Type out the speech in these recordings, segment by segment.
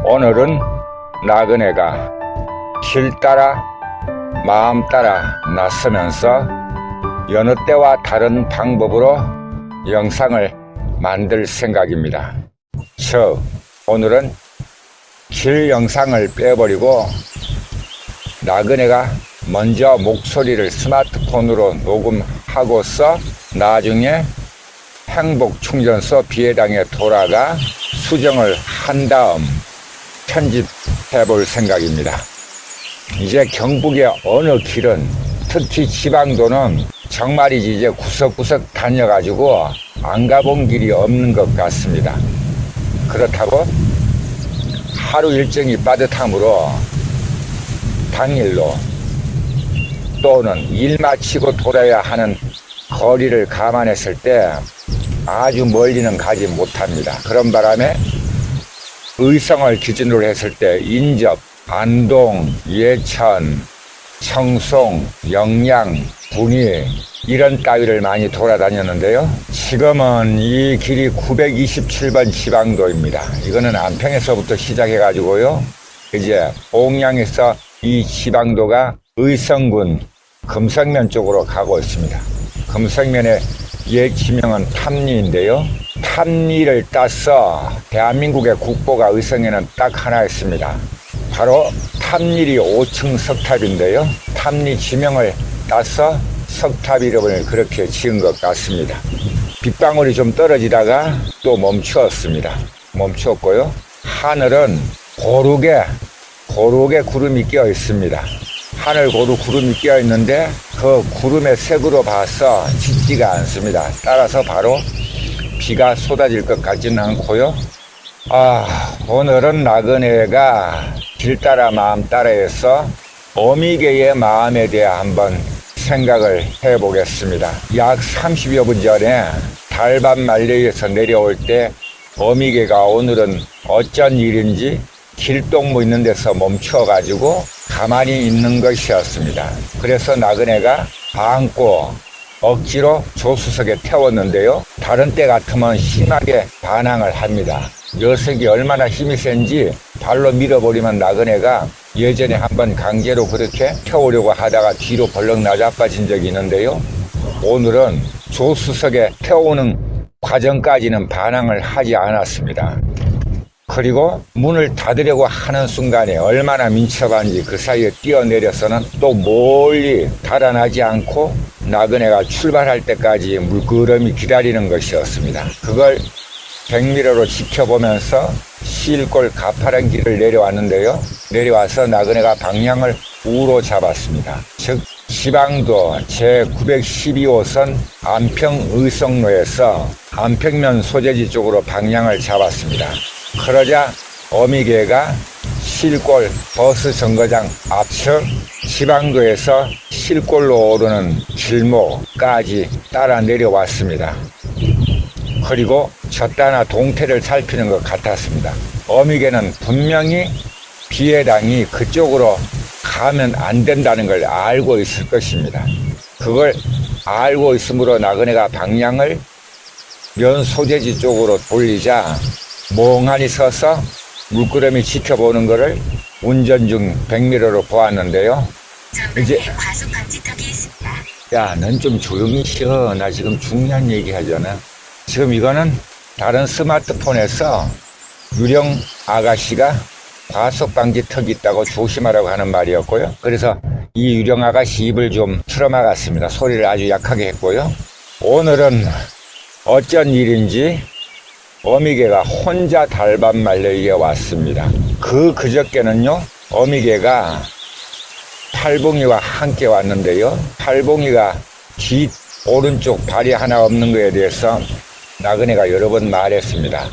오늘은 나그네가 길 따라 마음 따라 나서면서 여느 때와 다른 방법으로 영상을 만들 생각입니다. 오늘은 길 영상을 빼버리고 나그네가 먼저 목소리를 스마트폰으로 녹음하고서 나중에 행복충전소 비해당에 돌아가 수정을 한 다음 편집해 볼 생각입니다. 이제 경북의 어느 길은, 특히 지방도는 정말이지 이제 구석구석 다녀가지고 안 가본 길이 없는 것 같습니다. 그렇다고 하루 일정이 빠듯하므로 당일로 또는 일 마치고 돌아야 하는 거리를 감안했을 때 아주 멀리는 가지 못합니다. 그런 바람에 의성을 기준으로 했을 때 인접, 안동, 예천, 청송, 영양, 군위 이런 따위를 많이 돌아다녔는데요. 지금은 이 길이 927번 지방도입니다. 이거는 안평에서부터 시작해가지고요. 이제 봉양에서 이 지방도가 의성군 금성면 쪽으로 가고 있습니다. 금성면의 옛 지명은 탐리인데요. 탐리를 따서 대한민국의 국보가 의성에는 딱 하나 있습니다. 바로 탐리리 5층 석탑인데요. 탐리 지명을 따서 석탑 이름을 그렇게 지은 것 같습니다. 빗방울이 좀 떨어지다가 또 멈추었고요. 하늘은 고루게 구름이 끼어 있습니다. 하늘 고루 구름이 끼어 있는데 그 구름의 색으로 봐서 짙지가 않습니다. 따라서 바로 비가 쏟아질 것 같지는 않고요. 오늘은 나그네가 길 따라 마음 따라해서 어미개의 마음에 대해 한번 생각을 해보겠습니다. 약 30여 분 전에 달밤 말레이에서 내려올 때 어미개가 오늘은 어쩐 일인지 길동무 있는 데서 멈춰가지고 가만히 있는 것이었습니다. 그래서 나그네가 안고 억지로 조수석에 태웠는데요. 다른 때 같으면 심하게 반항을 합니다. 녀석이 얼마나 힘이 센지 발로 밀어버리면 나그네가 예전에 한번 강제로 그렇게 태우려고 하다가 뒤로 벌렁 나자빠진 적이 있는데요. 오늘은 조수석에 태우는 과정까지는 반항을 하지 않았습니다. 그리고 문을 닫으려고 하는 순간에 얼마나 민첩한지 그 사이에 뛰어내려서는 또 멀리 달아나지 않고 나그네가 출발할 때까지 물끄러미 기다리는 것이었습니다. 그걸 백미러로 지켜보면서 시일골 가파른 길을 내려왔는데요. 내려와서 나그네가 방향을 우로 잡았습니다. 즉 지방도 제912호선 안평의성로에서 안평면 소재지 쪽으로 방향을 잡았습니다. 그러자 어미개가 실골 버스 정거장 앞측 지방도에서 실골로 오르는 길목까지 따라 내려왔습니다. 그리고 젖다나 동태를 살피는 것 같았습니다. 어미개는 분명히 비해당이 그쪽으로 가면 안 된다는 걸 알고 있을 것입니다. 그걸 알고 있으므로 나그네가 방향을 면 소재지 쪽으로 돌리자 멍하니 서서 물끄러미 지켜보는 것을 운전 중 백미러로 보았는데요. 이제 야, 넌 좀 조용히 쉬어. 나 지금 중요한 얘기 하잖아. 지금 이거는 다른 스마트폰에서 유령 아가씨가 과속방지 턱이 있다고 조심하라고 하는 말이었고요. 그래서 이 유령 아가씨 입을 좀 틀어막았습니다. 소리를 아주 약하게 했고요. 오늘은 어쩐 일인지 어미개가 혼자 달밤 말레이에 왔습니다. 그저께는요, 어미개가 팔봉이와 함께 왔는데요. 팔봉이가 뒤 오른쪽 발이 하나 없는 것에 대해서 나그네가 여러 번 말했습니다.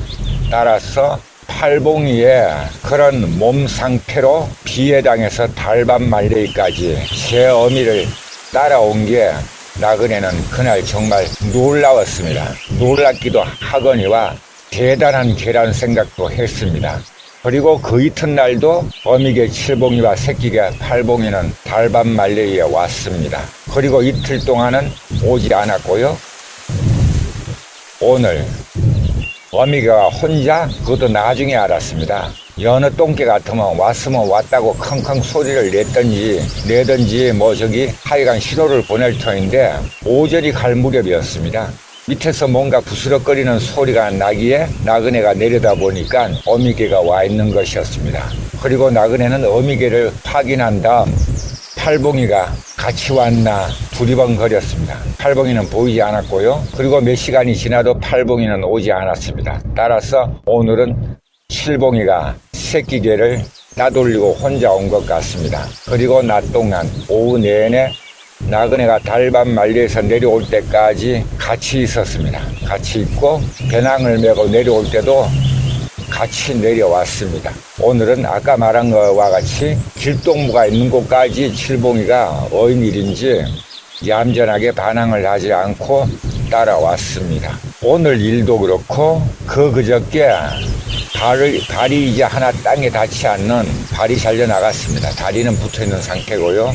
따라서 팔봉이의 그런 몸 상태로 비해당해서 달밤 말레이까지 제 어미를 따라온 게 나그네는 그날 정말 놀라웠습니다. 놀랍기도 하거니와 대단한 개란 생각도 했습니다. 그리고 그 이튿날도 어미개 7봉이와 새끼개 8봉이는 달밤 말레이에 왔습니다. 그리고 이틀 동안은 오지 않았고요. 오늘 어미개가 혼자, 그것도 나중에 알았습니다. 여느 똥개 같으면 왔으면 왔다고 킁킁 소리를 내든지 뭐 저기 하여간 신호를 보낼 터인데 오전이 갈 무렵이었습니다. 밑에서 뭔가 부스럭거리는 소리가 나기에 나그네가 내려다 보니까 어미개가 와 있는 것이었습니다. 그리고 나그네는 어미개를 확인한 다음 팔봉이가 같이 왔나 두리번거렸습니다. 팔봉이는 보이지 않았고요. 그리고 몇 시간이 지나도 팔봉이는 오지 않았습니다. 따라서 오늘은 칠봉이가 새끼개를 따돌리고 혼자 온 것 같습니다. 그리고 낮 동안 오후 내내 나그네가 달밤 만리에서 내려올 때까지 같이 있었습니다. 같이 있고 배낭을 메고 내려올 때도 같이 내려왔습니다. 오늘은 아까 말한 것과 같이 길동무가 있는 곳까지 칠봉이가 어인일인지 얌전하게 반항을 하지 않고 따라왔습니다. 오늘 일도 그렇고 그저께 발이 이제 하나 땅에 닿지 않는 발이 잘려 나갔습니다. 다리는 붙어있는 상태고요.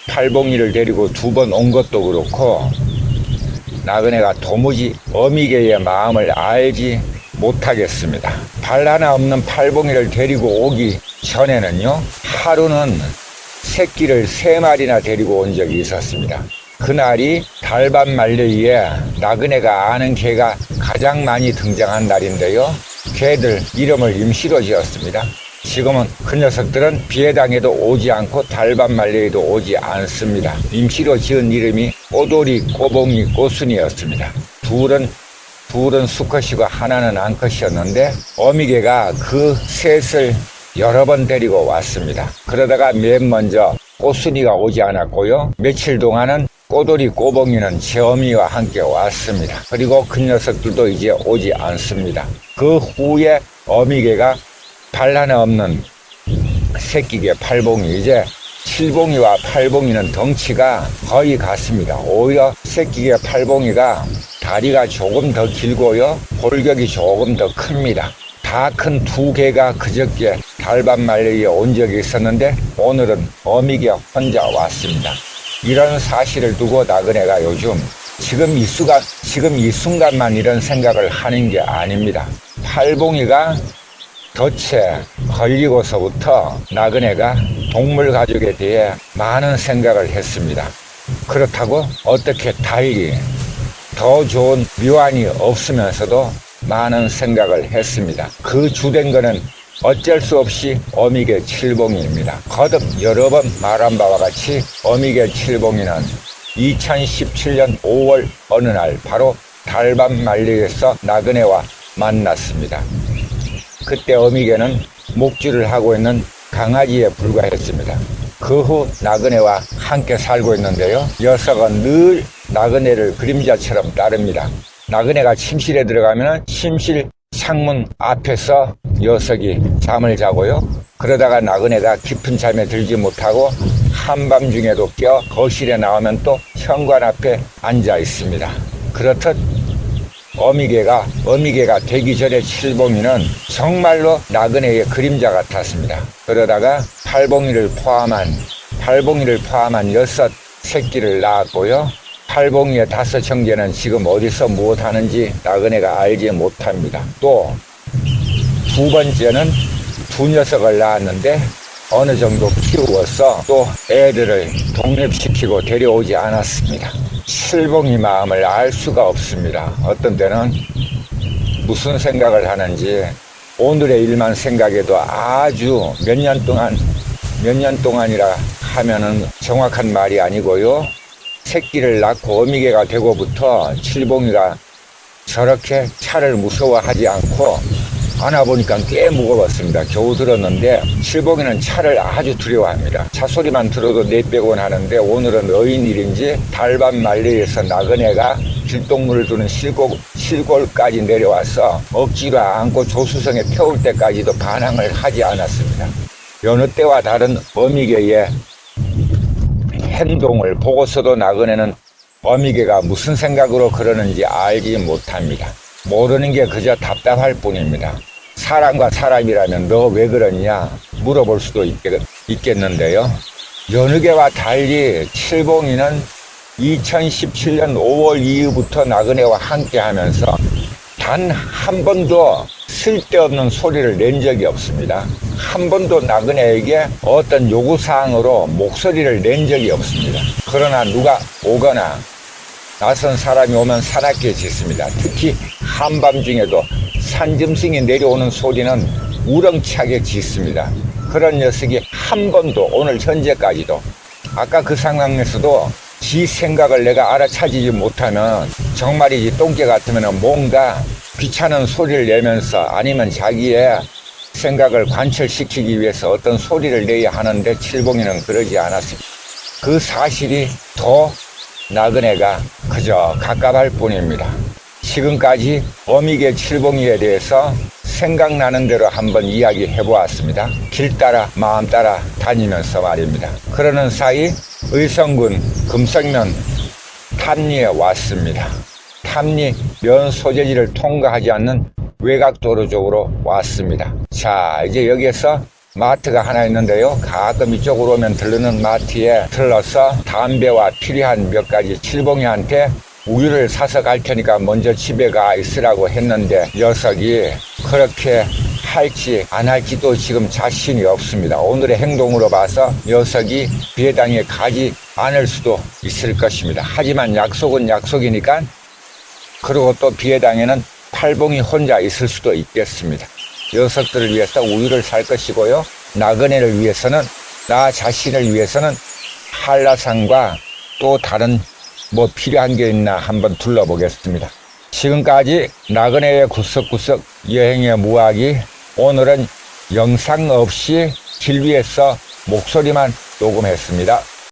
팔봉이를 데리고 2번 온 것도 그렇고 나그네가 도무지 어미개의 마음을 알지 못하겠습니다. 발 하나 없는 팔봉이를 데리고 오기 전에는요, 하루는 새끼를 3마리나 데리고 온 적이 있었습니다. 그날이 달밤 말레이에 나그네가 아는 개가 가장 많이 등장한 날인데요. 개들 이름을 임시로 지었습니다. 지금은 그 녀석들은 비해당에도 오지 않고 달밤 말레이도 오지 않습니다. 임시로 지은 이름이 꼬돌이, 꼬봉이, 꼬순이였습니다. 둘은 수컷이고 하나는 암컷이었는데 어미개가 그 셋을 여러 번 데리고 왔습니다. 그러다가 맨 먼저 꼬순이가 오지 않았고요. 며칠 동안은 꼬돌이, 꼬봉이는 제 어미와 함께 왔습니다. 그리고 그 녀석들도 이제 오지 않습니다. 그 후에 어미개가 발 하나 없는 새끼개 팔봉이, 이제 칠봉이와 팔봉이는 덩치가 거의 같습니다. 오히려 새끼개 팔봉이가 다리가 조금 더 길고요, 골격이 조금 더 큽니다. 다 큰 2개가 그저께 달밤 말레이에 온 적이 있었는데 오늘은 어미개 혼자 왔습니다. 이런 사실을 두고 나그네가 요즘 지금 이 순간만 이런 생각을 하는 게 아닙니다. 팔봉이가 덫에 걸리고서부터 나그네가 동물 가족에 대해 많은 생각을 했습니다. 그렇다고 어떻게 달리 더 좋은 묘안이 없으면서도 많은 생각을 했습니다. 그 주된 거는 어쩔 수 없이 어미개 칠봉이입니다. 거듭 여러 번 말한 바와 같이 어미개 칠봉이는 2017년 5월 어느 날 바로 달밤 말리에서 나그네와 만났습니다. 그때 어미개는 목줄을 하고 있는 강아지에 불과했습니다. 그 후 나그네와 함께 살고 있는데요. 녀석은 늘 나그네를 그림자처럼 따릅니다. 나그네가 침실에 들어가면 침실 창문 앞에서 녀석이 잠을 자고요. 그러다가 나그네가 깊은 잠에 들지 못하고 한밤중에도 껴 거실에 나오면 또 현관 앞에 앉아 있습니다. 그렇듯 어미개가 되기 전에 칠봉이는 정말로 나그네의 그림자 같았습니다. 그러다가 팔봉이를 포함한 6 새끼를 낳았고요. 팔봉이의 5 형제는 지금 어디서 무엇 하는지 나그네가 알지 못합니다. 또 2번째는 2 녀석을 낳았는데 어느 정도 키우어서 또 애들을 독립시키고 데려오지 않았습니다. 칠봉이 마음을 알 수가 없습니다. 어떤 때는 무슨 생각을 하는지 오늘의 일만 생각해도 아주 몇 년 동안이라 하면은 정확한 말이 아니고요. 새끼를 낳고 어미개가 되고부터 칠봉이가 저렇게 차를 무서워하지 않고 안아보니까 꽤 무거웠습니다. 겨우 들었는데 칠봉이는 차를 아주 두려워합니다. 차 소리만 들어도 내빼곤 하는데 오늘은 어인일인지 달밤 말리에서 나그네가 길동무를 두는 실골까지 내려와서 억지로 안고 조수성에 태울 때까지도 반항을 하지 않았습니다. 여느 때와 다른 어미개의 행동을 보고서도 나그네는 어미개가 무슨 생각으로 그러는지 알지 못합니다. 모르는 게 그저 답답할 뿐입니다. 사람과 사람이라면 너 왜 그러냐 물어볼 수도 있겠는데요. 여느 개와 달리 칠봉이는 2017년 5월 이후부터 나그네와 함께 하면서 단 한 번도 쓸데없는 소리를 낸 적이 없습니다. 한 번도 나그네에게 어떤 요구사항으로 목소리를 낸 적이 없습니다. 그러나 누가 오거나 낯선 사람이 오면 사납게 짖습니다. 특히 한밤중에도 산짐승이 내려오는 소리는 우렁차게 짖습니다. 그런 녀석이 한 번도 오늘 현재까지도 아까 그 상황에서도 지 생각을 내가 알아차리지 못하면 정말이지 똥개 같으면 뭔가 귀찮은 소리를 내면서 아니면 자기의 생각을 관철시키기 위해서 어떤 소리를 내야 하는데 칠봉이는 그러지 않았습니다. 그 사실이 더 나그네가 그저 갑갑할 뿐입니다. 지금까지 어미개 칠봉이에 대해서 생각나는 대로 한번 이야기해 보았습니다. 길 따라 마음 따라 다니면서 말입니다. 그러는 사이 의성군 금성면 탐리에 왔습니다. 탐리 면 소재지를 통과하지 않는 외곽도로 쪽으로 왔습니다. 자, 이제 여기에서 마트가 하나 있는데요. 가끔 이쪽으로 오면 들르는 마트에 들러서 담배와 필요한 몇 가지 칠봉이한테 우유를 사서 갈 테니까 먼저 집에 가 있으라고 했는데 녀석이 그렇게 할지 안 할지도 지금 자신이 없습니다. 오늘의 행동으로 봐서 녀석이 비회당에 가지 않을 수도 있을 것입니다. 하지만 약속은 약속이니까 그리고 또 비회당에는 팔봉이 혼자 있을 수도 있겠습니다. 녀석들을 위해서 우유를 살 것이고요. 나그네를 위해서는 나 자신을 위해서는 한라산과 또 다른 뭐 필요한 게 있나 한번 둘러보겠습니다. 지금까지 나그네의 구석구석 여행의 무학이 오늘은 영상 없이 길 위에서 목소리만 녹음했습니다.